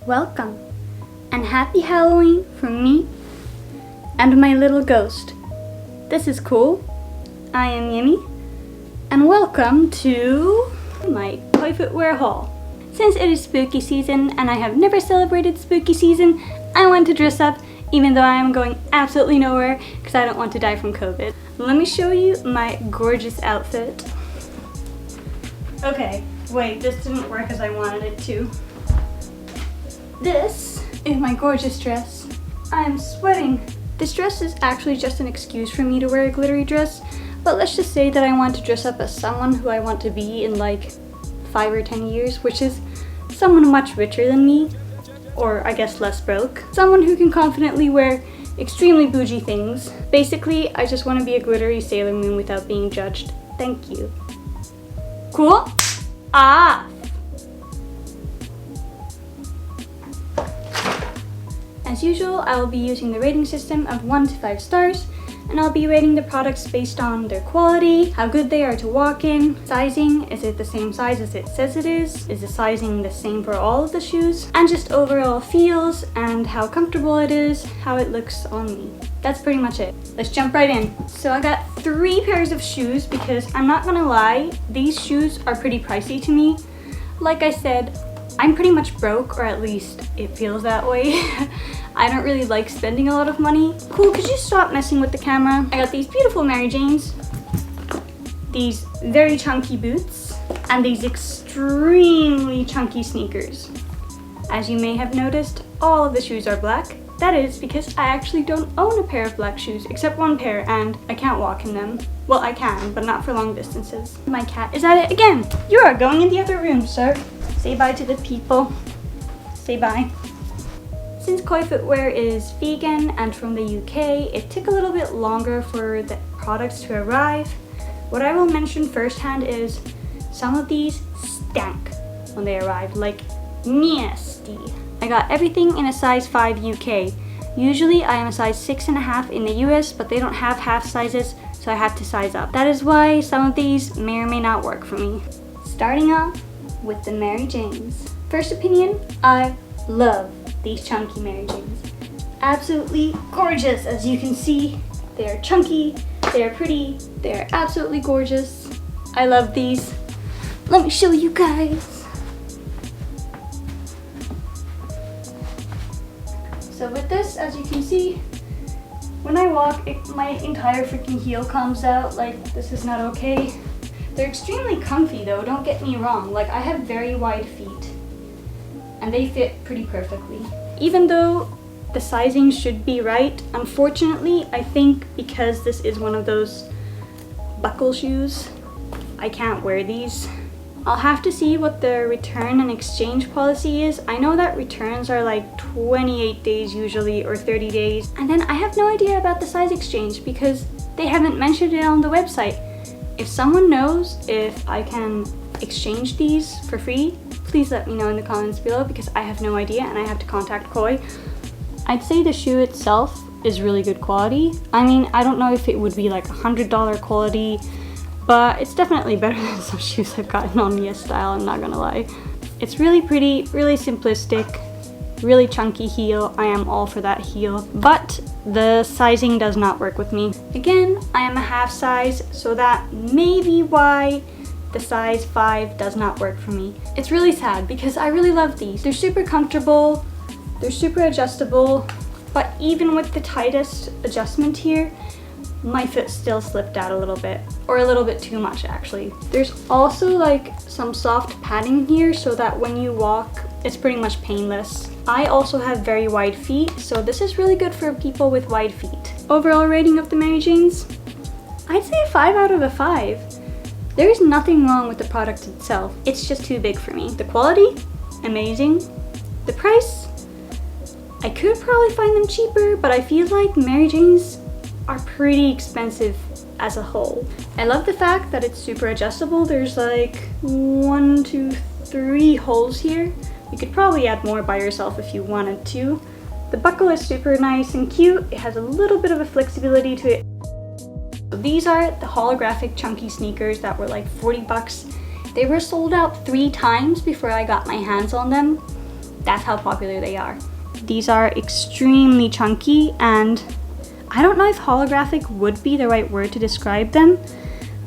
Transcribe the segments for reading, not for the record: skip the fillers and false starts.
Welcome, and happy Halloween from me and my little ghost. This is cool. I am Yimmy, and welcome to my Koi Footwear haul. Since it is spooky season and I have never celebrated spooky season, I want to dress up even though I am going absolutely nowhere because I don't want to die from COVID. Let me show you my gorgeous outfit. Okay, wait, this didn't work as I wanted it to. This is my gorgeous dress. I'm sweating. This dress is actually just an excuse for me to wear a glittery dress, but let's just say that I want to dress up as someone who I want to be in like 5 or 10 years, which is someone much richer than me, or I guess less broke. Someone who can confidently wear extremely bougie things. Basically, I just want to be a glittery Sailor Moon without being judged. Thank you. Cool? Ah! As usual, I will be using the rating system of 1 to 5 stars, and I'll be rating the products based on their quality, how good they are to walk in, sizing, is it the same size as it says it is the sizing the same for all of the shoes, and just overall feels and how comfortable it is, how it looks on me. That's pretty much it. Let's jump right in. So I got 3 pairs of shoes because I'm not gonna lie, these shoes are pretty pricey to me. Like I said, I'm pretty much broke, or at least it feels that way. I don't really like spending a lot of money. Cool, could you stop messing with the camera? I got these beautiful Mary Janes, these very chunky boots, and these extremely chunky sneakers. As you may have noticed, all of the shoes are black. That is because I actually don't own a pair of black shoes, except one pair, and I can't walk in them. Well, I can, but not for long distances. My cat is at it again. You are going in the other room, sir. Say bye to the people. Say bye. Since Koi Footwear is vegan and from the UK, it took a little bit longer for the products to arrive. What I will mention firsthand is some of these stank when they arrived, like nasty. I got everything in a size 5 UK. Usually I am a size 6.5 in the US, but they don't have half sizes, so I had to size up. That is why some of these may or may not work for me. Starting off with the Mary Janes. First opinion, I love these chunky Mary Janes. Absolutely gorgeous, as you can see. They are chunky, they are pretty, they are absolutely gorgeous. I love these. Let me show you guys. So with this, as you can see, when I walk, my entire freaking heel comes out. Like, this is not okay. They're extremely comfy though, don't get me wrong. Like, I have very wide feet and they fit pretty perfectly. Even though the sizing should be right, unfortunately, I think because this is one of those buckle shoes, I can't wear these. I'll have to see what the return and exchange policy is. I know that returns are like 28 days usually, or 30 days. And then I have no idea about the size exchange because they haven't mentioned it on the website. If someone knows if I can exchange these for free, please let me know in the comments below because I have no idea and I have to contact Koi. I'd say the shoe itself is really good quality. I mean, I don't know if it would be like $100 quality, but it's definitely better than some shoes I've gotten on Yes Style, I'm not gonna lie. It's really pretty, really simplistic, really chunky heel. I am all for that heel, but the sizing does not work with me. Again, I am a half size, so that may be why the size 5 does not work for me. It's really sad because I really love these. They're super comfortable, they're super adjustable, but even with the tightest adjustment here, my foot still slipped out a little bit, or a little bit too much actually. There's also like some soft padding here so that when you walk, it's pretty much painless. I also have very wide feet, so this is really good for people with wide feet. Overall rating of the Mary Janes, I'd say a 5 out of a 5. There is nothing wrong with the product itself, it's just too big for me. The quality, amazing. The price, I could probably find them cheaper, but I feel like Mary Janes are pretty expensive as a whole. I love the fact that it's super adjustable. There's like 1, 2, 3 holes here. You could probably add more by yourself if you wanted to. The buckle is super nice and cute. It has a little bit of a flexibility to it. So these are the holographic chunky sneakers that were like 40 bucks. They were sold out 3 times before I got my hands on them. That's how popular they are. These are extremely chunky, and I don't know if holographic would be the right word to describe them,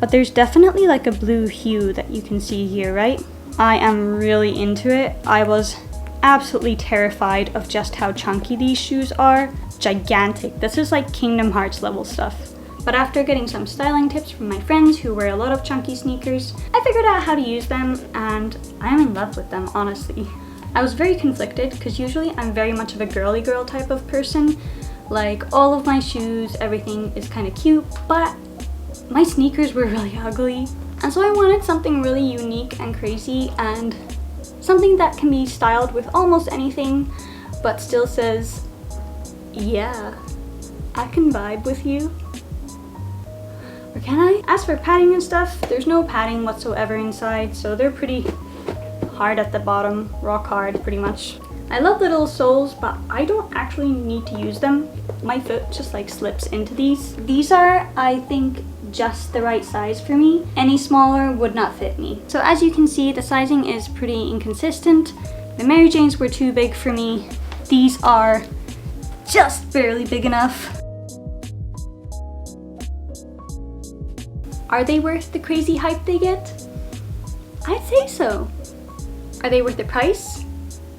but there's definitely like a blue hue that you can see here, right? I am really into it. I was absolutely terrified of just how chunky these shoes are. Gigantic. This is like Kingdom Hearts level stuff. But after getting some styling tips from my friends who wear a lot of chunky sneakers, I figured out how to use them, and I am in love with them, honestly. I was very conflicted because usually I'm very much of a girly girl type of person. Like, all of my shoes, everything is kind of cute, but my sneakers were really ugly. And so I wanted something really unique and crazy, and something that can be styled with almost anything, but still says, yeah, I can vibe with you. Or can I? As for padding and stuff, there's no padding whatsoever inside, so they're pretty hard at the bottom, rock hard pretty much. I love the little soles, but I don't actually need to use them. My foot just like slips into these. These are, I think, just the right size for me. Any smaller would not fit me. So as you can see, the sizing is pretty inconsistent. The Mary Janes were too big for me. These are just barely big enough. Are they worth the crazy hype they get? I'd say so. Are they worth the price?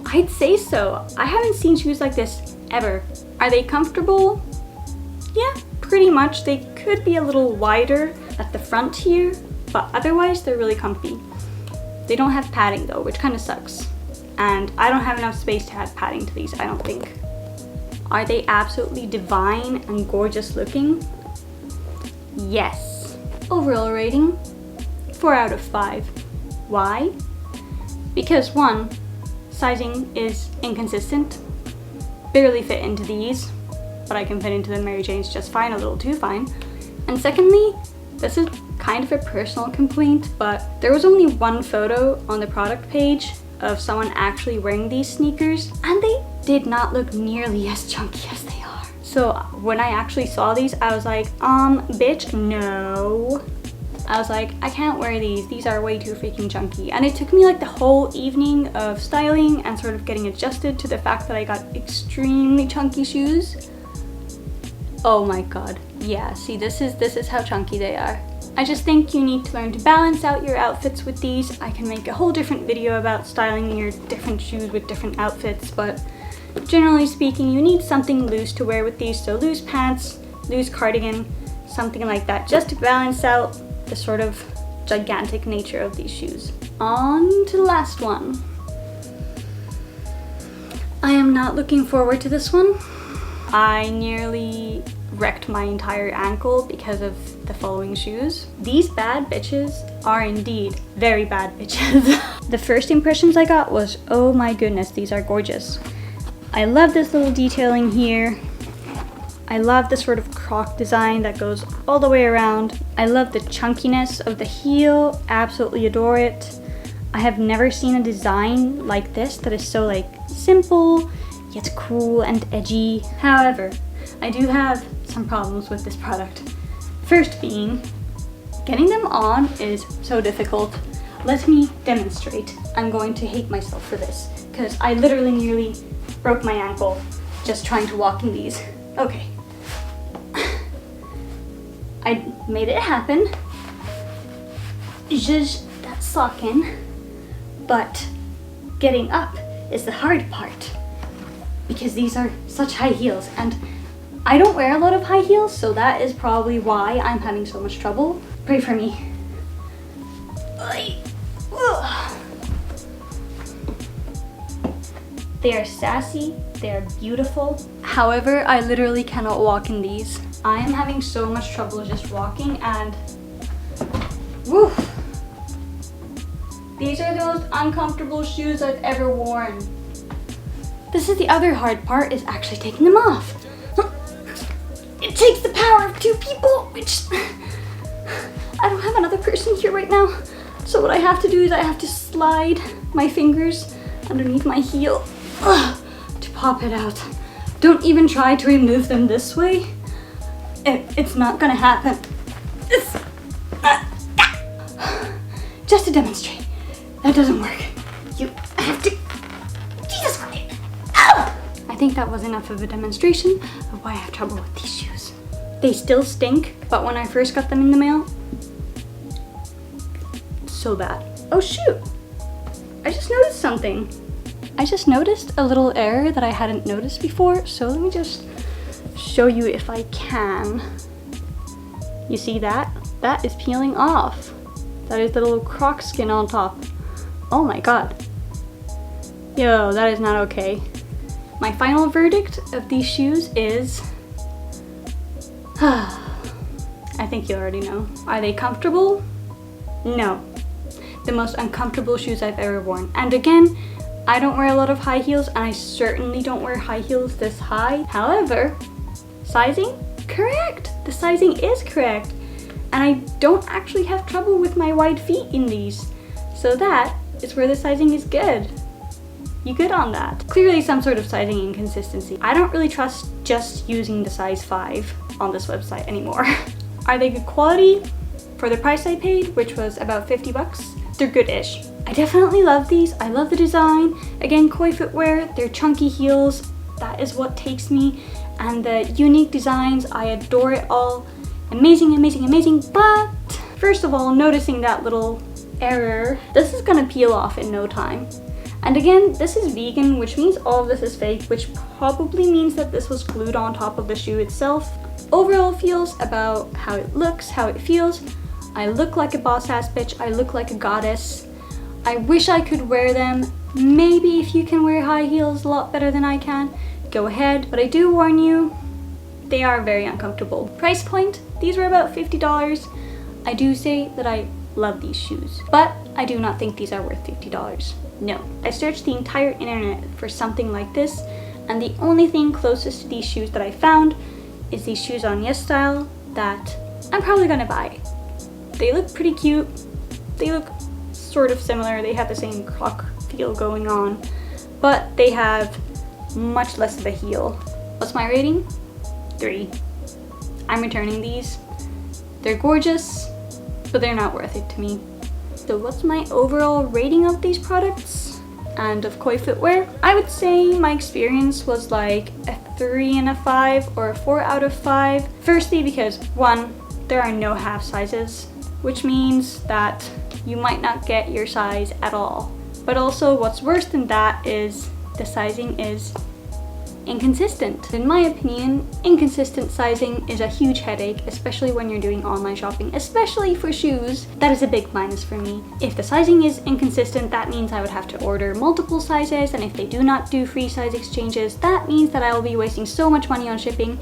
I'd say so. I haven't seen shoes like this ever. Are they comfortable? Yeah, pretty much. They could be a little wider at the front here, but otherwise they're really comfy. They don't have padding though, which kind of sucks. And I don't have enough space to add padding to these, I don't think. Are they absolutely divine and gorgeous looking? Yes. Overall rating, 4 out of 5. Why? Because 1, sizing is inconsistent. Barely fit into these, but I can fit into the Mary Janes just fine, a little too fine. And secondly, this is kind of a personal complaint, but there was only one photo on the product page of someone actually wearing these sneakers, and they did not look nearly as chunky as they are. So when I actually saw these, I was like, bitch, no. I was like, I can't wear these. These are way too freaking chunky. And it took me like the whole evening of styling and sort of getting adjusted to the fact that I got extremely chunky shoes. Oh my god. Yeah, see, this is how chunky they are. I just think you need to learn to balance out your outfits with these. I can make a whole different video about styling your different shoes with different outfits, but generally speaking, you need something loose to wear with these. So loose pants, loose cardigan, something like that, just to balance out the sort of gigantic nature of these shoes. On to the last one. I am not looking forward to this one. I nearly wrecked my entire ankle because of the following shoes. These bad bitches are indeed very bad bitches. The first impressions I got was, oh my goodness, these are gorgeous. I love this little detailing here. I love the sort of croc design that goes all the way around. I love the chunkiness of the heel, absolutely adore it. I have never seen a design like this that is so like simple, yet cool and edgy. However, I do have some problems with this product. First being, getting them on is so difficult. Let me demonstrate. I'm going to hate myself for this because I literally nearly broke my ankle just trying to walk in these. Okay. I made it happen. Just that sock in. But getting up is the hard part because these are such high heels, and I don't wear a lot of high heels, so that is probably why I'm having so much trouble. Pray for me. They are sassy, they are beautiful. However, I literally cannot walk in these. I am having so much trouble just walking, and woo! These are the most uncomfortable shoes I've ever worn. This is the other hard part, is actually taking them off. It takes the power of 2 people, which I don't have another person here right now. So what I have to do is I have to slide my fingers underneath my heel to pop it out. Don't even try to remove them this way. It's not gonna happen. Just to demonstrate, that doesn't work. You have to, Jesus Christ. think that was enough of a demonstration of why I have trouble with these shoes. They still stink, but when I first got them in the mail, so bad. Oh shoot! I just noticed something. I just noticed a little error that I hadn't noticed before, so let me just show you if I can. You see that? That is peeling off. That is the little croc skin on top. Oh my god. Yo, that is not okay. My final verdict of these shoes is... I think you already know. Are they comfortable? No. The most uncomfortable shoes I've ever worn. And again, I don't wear a lot of high heels, and I certainly don't wear high heels this high. However, sizing? Correct! The sizing is correct. And I don't actually have trouble with my wide feet in these. So that is where the sizing is good. You good on that? Clearly some sort of sizing inconsistency. I don't really trust just using the size 5 on this website anymore. Are they good quality? For the price I paid, which was about 50 bucks, they're good-ish. I definitely love these. I love the design. Again, Koi Footwear, they're chunky heels. That is what takes me. And the unique designs, I adore it all. Amazing, amazing, amazing. But first of all, noticing that little error, this is gonna peel off in no time. And again, this is vegan, which means all of this is fake, which probably means that this was glued on top of the shoe itself. Overall feels about how it looks, how it feels. I look like a boss-ass bitch. I look like a goddess. I wish I could wear them. Maybe if you can wear high heels a lot better than I can, go ahead. But I do warn you, they are very uncomfortable. Price point, these were about $50. I do say that I love these shoes, but I do not think these are worth $50. No. I searched the entire internet for something like this, and the only thing closest to these shoes that I found is these shoes on YesStyle that I'm probably gonna buy. They look pretty cute. They look sort of similar. They have the same croc feel going on, but they have much less of a heel. What's my rating? 3. I'm returning these. They're gorgeous, but they're not worth it to me. So what's my overall rating of these products and of Koi Footwear? I would say my experience was like a 3 and a 5 or a 4 out of 5. Firstly, because 1, there are no half sizes, which means that you might not get your size at all. But also what's worse than that is the sizing is inconsistent. In my opinion, inconsistent sizing is a huge headache, especially when you're doing online shopping, especially for shoes. That is a big minus for me. If the sizing is inconsistent, that means I would have to order multiple sizes, and if they do not do free size exchanges, that means that I will be wasting so much money on shipping.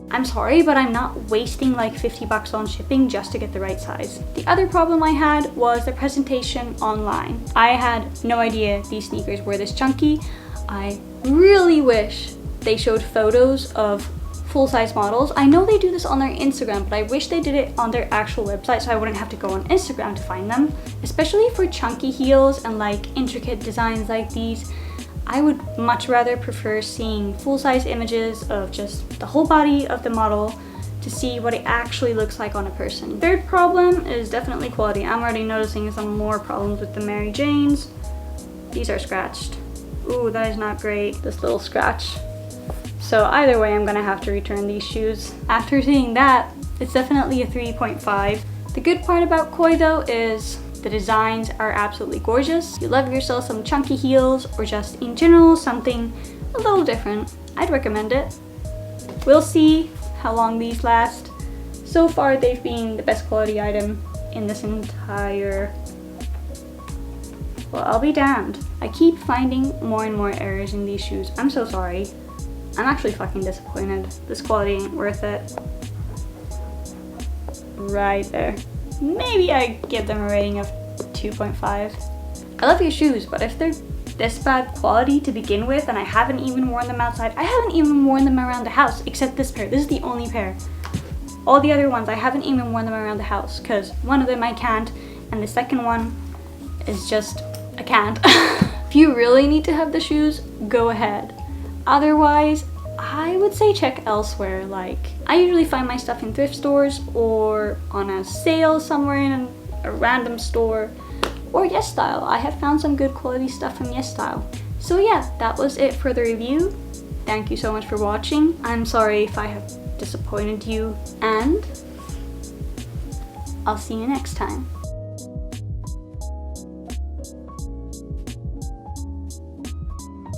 I'm sorry, but I'm not wasting like 50 bucks on shipping just to get the right size. The other problem I had was the presentation online. I had no idea these sneakers were this chunky. I really wish they showed photos of full-size models. I know they do this on their Instagram, but I wish they did it on their actual website so I wouldn't have to go on Instagram to find them. Especially for chunky heels and like intricate designs like these. I would much rather prefer seeing full-size images of just the whole body of the model to see what it actually looks like on a person. Third problem is definitely quality. I'm already noticing some more problems with the Mary Janes. These are scratched. Ooh, that is not great, this little scratch. So either way, I'm gonna have to return these shoes. After seeing that, it's definitely a 3.5. The good part about Koi though is the designs are absolutely gorgeous. You love yourself some chunky heels or just in general something a little different, I'd recommend it. We'll see how long these last. So far they've been the best quality item in this entire... Well, I'll be damned. I keep finding more and more errors in these shoes. I'm so sorry. I'm actually fucking disappointed. This quality ain't worth it. Right there. Maybe I give them a rating of 2.5. I love your shoes, but if they're this bad quality to begin with and I haven't even worn them outside, I haven't even worn them around the house except this pair. This is the only pair. All the other ones, I haven't even worn them around the house because one of them I can't and the second one is just, I can't. If you really need to have the shoes, go ahead. Otherwise, I would say check elsewhere. Like, I usually find my stuff in thrift stores or on a sale somewhere in a random store, or Yes Style. I have found some good quality stuff from Yes Style. So yeah, that was it for the review. Thank you so much for watching. I'm sorry if I have disappointed you, and I'll see you next time.